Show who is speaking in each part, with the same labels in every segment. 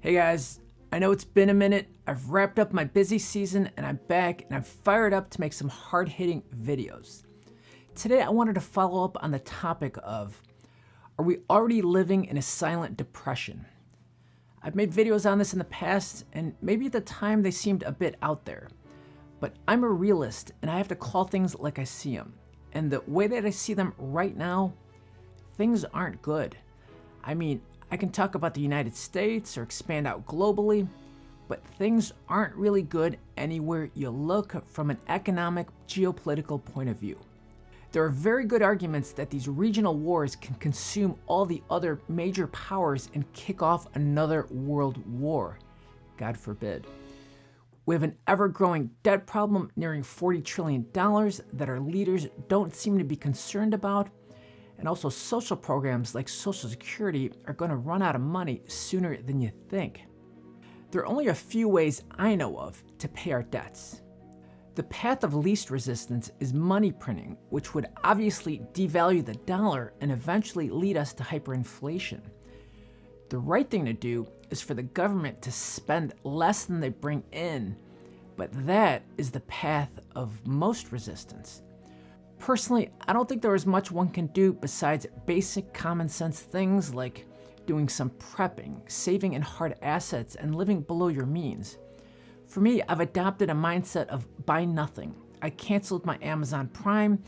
Speaker 1: Hey guys, I know it's been a minute. I've wrapped up my busy season and I'm back and I'm fired up to make some hard-hitting videos. Today I wanted to follow up on the topic of, are we already living in a silent depression? I've made videos on this in the past and maybe at the time they seemed a bit out there. But I'm a realist and I have to call things like I see them. And the way that I see them right now, things aren't good. I mean, I can talk about the United States or expand out globally, but things aren't really good anywhere you look from an economic, geopolitical point of view. There are very good arguments that these regional wars can consume all the other major powers and kick off another world war. God forbid. We have an ever-growing debt problem nearing $40 trillion that our leaders don't seem to be concerned about. And also social programs like Social Security are going to run out of money sooner than you think. There are only a few ways I know of to pay our debts. The path of least resistance is money printing, which would obviously devalue the dollar and eventually lead us to hyperinflation. The right thing to do is for the government to spend less than they bring in, but that is the path of most resistance. Personally, I don't think there is much one can do besides basic common sense things like doing some prepping, saving in hard assets, and living below your means. For me, I've adopted a mindset of buy nothing. I canceled my Amazon Prime,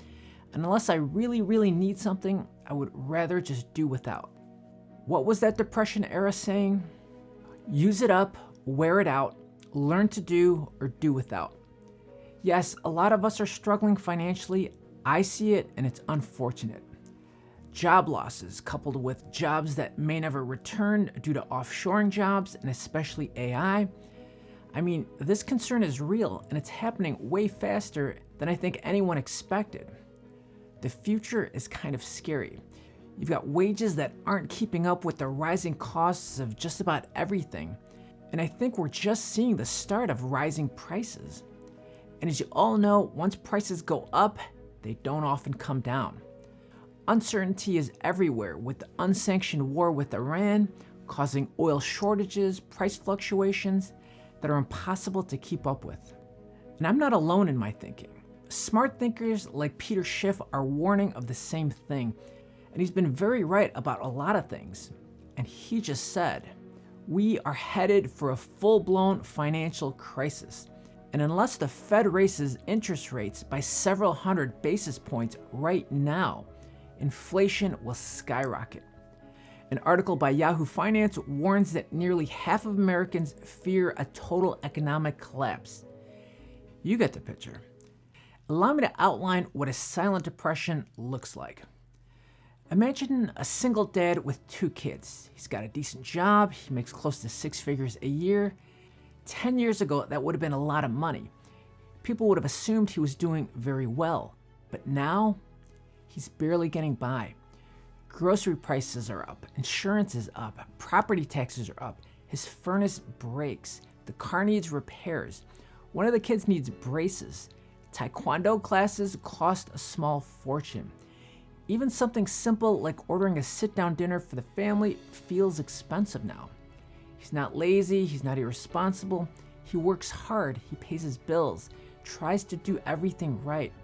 Speaker 1: and unless I really need something, I would rather just do without. What was that Depression era saying? Use it up, wear it out, learn to do or do without. Yes, a lot of us are struggling financially. I see it and it's unfortunate. Job losses coupled with jobs that may never return due to offshoring jobs and especially AI. I mean, this concern is real and it's happening way faster than I think anyone expected. The future is kind of scary. You've got wages that aren't keeping up with the rising costs of just about everything. And I think we're just seeing the start of rising prices. And as you all know, once prices go up, they don't often come down. Uncertainty is everywhere with the unsanctioned war with Iran, causing oil shortages, price fluctuations that are impossible to keep up with. And I'm not alone in my thinking. Smart thinkers like Peter Schiff are warning of the same thing, and he's been very right about a lot of things. And he just said, we are headed for a full-blown financial crisis. And unless the Fed raises interest rates by several hundred basis points right now, inflation will skyrocket. An article by Yahoo Finance warns that nearly half of Americans fear a total economic collapse. You get the picture. Allow me to outline what a silent depression looks like. Imagine a single dad with 2 kids. He's got a decent job, he makes close to 6 figures a year. 10 years ago, that would have been a lot of money. People would have assumed he was doing very well. But now, he's barely getting by. Grocery prices are up, insurance is up, property taxes are up, his furnace breaks, the car needs repairs. One of the kids needs braces. Taekwondo classes cost a small fortune. Even something simple like ordering a sit-down dinner for the family feels expensive now. He's not lazy, he's not irresponsible. He works hard, he pays his bills, tries to do everything right.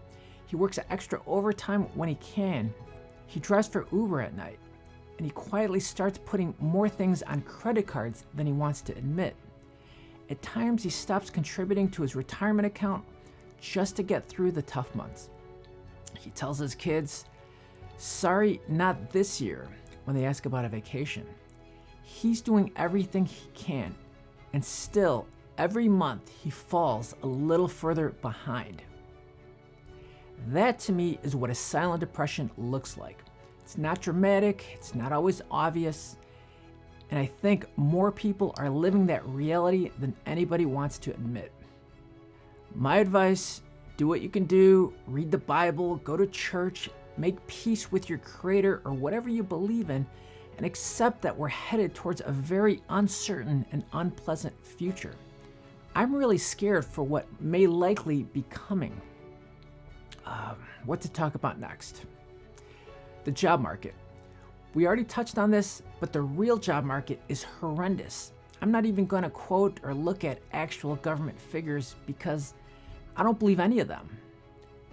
Speaker 1: He works extra overtime when he can. He drives for Uber at night, and he quietly starts putting more things on credit cards than he wants to admit. At times, he stops contributing to his retirement account just to get through the tough months. He tells his kids, sorry, not this year, when they ask about a vacation. He's doing everything he can, and still, every month he falls a little further behind. That to me is what a silent depression looks like. It's not dramatic, it's not always obvious, and I think more people are living that reality than anybody wants to admit. My advice, do what you can do, read the Bible, go to church, make peace with your Creator or whatever you believe in, and accept that we're headed towards a very uncertain and unpleasant future. I'm really scared for what may likely be coming. What to talk about next? The job market. We already touched on this, but the real job market is horrendous. I'm not even going to quote or look at actual government figures because I don't believe any of them.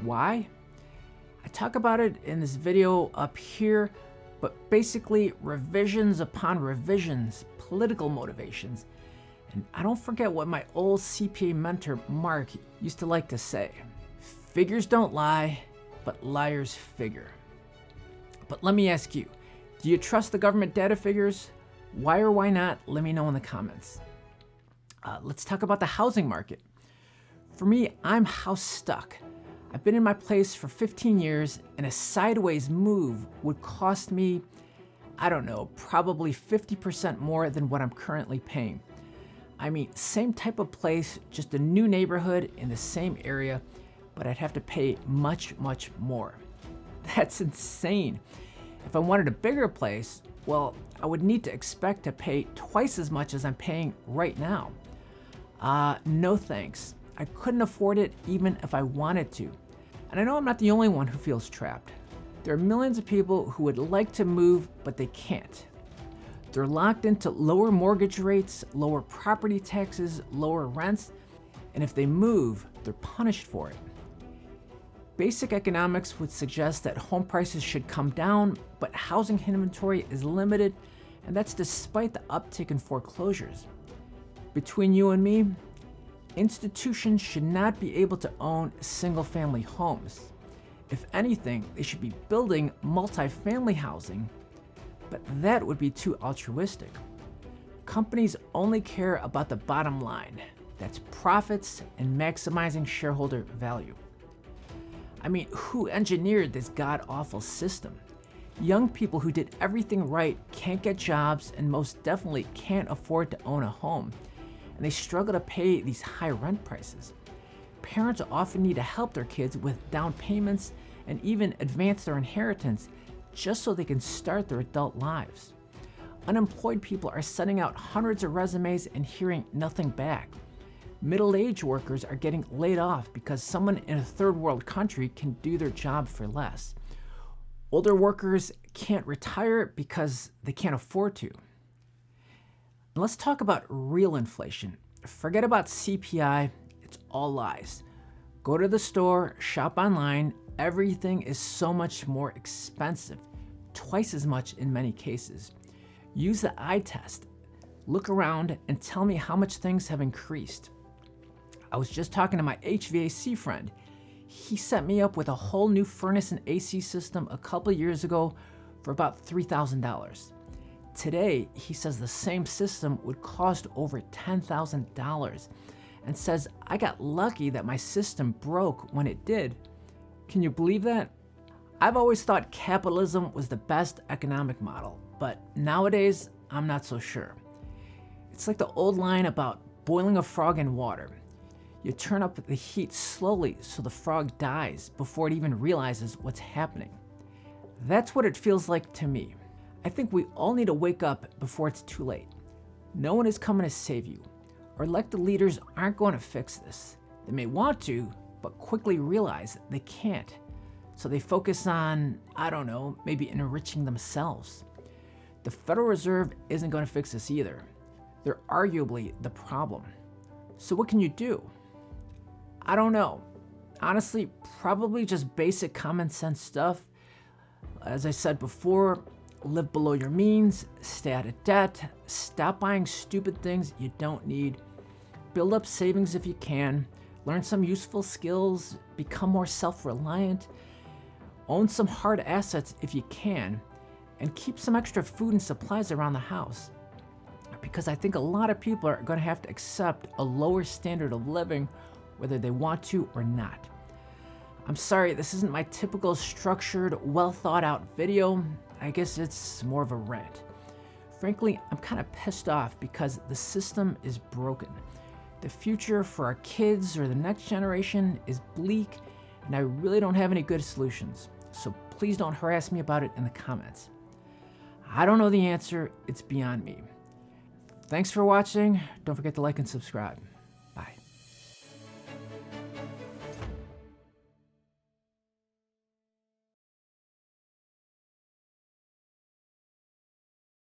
Speaker 1: Why? I talk about it in this video up here, but basically revisions upon revisions, political motivations. And I don't forget what my old CPA mentor, Mark, used to like to say. Figures don't lie, but liars figure. But let me ask you, do you trust the government data figures? Why or why not? Let me know in the comments. Let's talk about the housing market. For me, I'm house stuck. I've been in my place for 15 years, and a sideways move would cost me, I don't know, probably 50% more than what I'm currently paying. I mean, same type of place, just a new neighborhood in the same area, but I'd have to pay much, much more. That's insane. If I wanted a bigger place, well, I would need to expect to pay twice as much as I'm paying right now. No thanks. I couldn't afford it even if I wanted to. And I know I'm not the only one who feels trapped. There are millions of people who would like to move, but they can't. They're locked into lower mortgage rates, lower property taxes, lower rents, and if they move, they're punished for it. Basic economics would suggest that home prices should come down, but housing inventory is limited, and that's despite the uptick in foreclosures. Between you and me, institutions should not be able to own single-family homes. If anything, they should be building multifamily housing, but that would be too altruistic. Companies only care about the bottom line. That's profits and maximizing shareholder value. I mean, who engineered this god-awful system? Young people who did everything right can't get jobs and most definitely can't afford to own a home, and they struggle to pay these high rent prices. Parents often need to help their kids with down payments and even advance their inheritance just so they can start their adult lives. Unemployed people are sending out hundreds of resumes and hearing nothing back. Middle-aged workers are getting laid off because someone in a third world country can do their job for less. Older workers can't retire because they can't afford to. And let's talk about real inflation. Forget about CPI, it's all lies. Go to the store, shop online, everything is so much more expensive, twice as much in many cases. Use the eye test. Look around and tell me how much things have increased. I was just talking to my HVAC friend. He set me up with a whole new furnace and AC system a couple years ago for about $3,000. Today, he says the same system would cost over $10,000 and says I got lucky that my system broke when it did. Can you believe that? I've always thought capitalism was the best economic model, but nowadays, I'm not so sure. It's like the old line about boiling a frog in water. You turn up the heat slowly so the frog dies before it even realizes what's happening. That's what it feels like to me. I think we all need to wake up before it's too late. No one is coming to save you. Our elected leaders aren't going to fix this. They may want to, but quickly realize they can't. So they focus on, I don't know, maybe enriching themselves. The Federal Reserve isn't going to fix this either. They're arguably the problem. So what can you do? I don't know. Honestly, probably just basic common sense stuff. As I said before, live below your means, stay out of debt, stop buying stupid things you don't need, build up savings if you can, learn some useful skills, become more self-reliant, own some hard assets if you can, and keep some extra food and supplies around the house. Because I think a lot of people are going to have to accept a lower standard of living whether they want to or not. I'm sorry, this isn't my typical structured, well thought out video. I guess it's more of a rant. Frankly, I'm kind of pissed off because the system is broken. The future for our kids or the next generation is bleak, and I really don't have any good solutions. So please don't harass me about it in the comments. I don't know the answer, it's beyond me. Thanks for watching. Don't forget to like and subscribe.